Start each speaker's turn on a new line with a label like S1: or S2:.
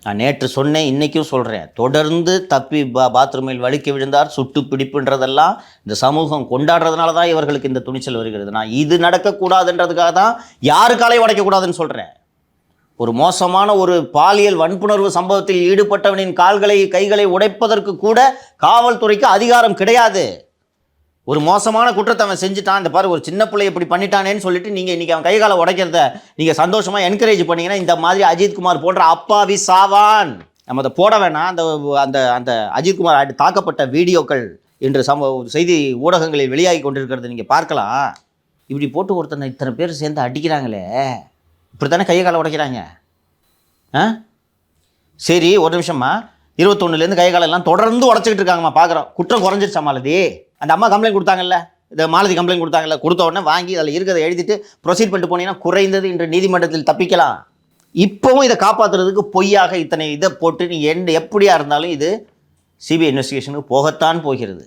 S1: நான் நேற்று சொன்னேன், இன்றைக்கும் சொல்கிறேன். தொடர்ந்து தப்பி பாத்ரூமில் வழுக்கி விழுந்தார், சுட்டு பிடிப்புன்றதெல்லாம் இந்த சமூகம் கொண்டாடுறதுனால தான் இவர்களுக்கு இந்த துணிச்சல் வருகிறது. நான் இது நடக்கக்கூடாதுன்றதுக்காக தான் யாரு காலை உடைக்கக்கூடாதுன்னு சொல்கிறேன். ஒரு மோசமான ஒரு பாலியல் வன்புணர்வு சம்பவத்தில் ஈடுபட்டவனின் கால்களை கைகளை உடைப்பதற்கு கூட காவல்துறைக்கு அதிகாரம் கிடையாது. ஒரு மோசமான குற்றத்தை அவன் செஞ்சுட்டான், இந்த பாரு ஒரு சின்ன பிள்ளை இப்படி பண்ணிட்டானேன்னு சொல்லிட்டு நீங்கள் இன்றைக்கி அவன் கைகாலை உடைக்கிறத நீங்கள் சந்தோஷமாக என்கரேஜ் பண்ணிங்கன்னா இந்த மாதிரி அஜித்குமார் போன்ற அப்பாவி சாவான். நம்ம அதை போட வேணாம். அந்த அந்த அந்த அஜித்குமார் தாக்கப்பட்ட வீடியோக்கள் இன்று செய்தி ஊடகங்களில் வெளியாகி கொண்டிருக்கிறது நீங்கள் பார்க்கலாம். இப்படி போட்டு ஒருத்தனை இத்தனை பேர் சேர்ந்து அடிக்கிறாங்களே, இப்படி தானே கையை காலை உடைக்கிறாங்க. சரி, ஒரு நிமிஷமா 21லேருந்து கை காலெல்லாம் தொடர்ந்து உடச்சிக்கிட்டு இருக்காங்கம்மா, பார்க்குறோம். குற்றம் குறைஞ்சிருச்சா மாலதி? அந்த அம்மா கம்ப்ளைண்ட் கொடுத்தாங்கல்ல, இந்த மாலதி கம்ப்ளைண்ட் கொடுத்தாங்கல்ல, கொடுத்த உடனே வாங்கி அதில் இருக்கிறத எழுதிட்டு ப்ரொசீட் பண்ணிட்டு போனீங்கன்னா குறைந்தது இன்று நீதிமன்றத்தில் தப்பிக்கலாம். இப்போவும் இதை காப்பாற்றுறதுக்கு பொய்யாக இத்தனை இதை போட்டு நீ எப்படியா இருந்தாலும் இது சிபிஐ இன்வெஸ்டிகேஷனுக்கு போகத்தான் போகிறது.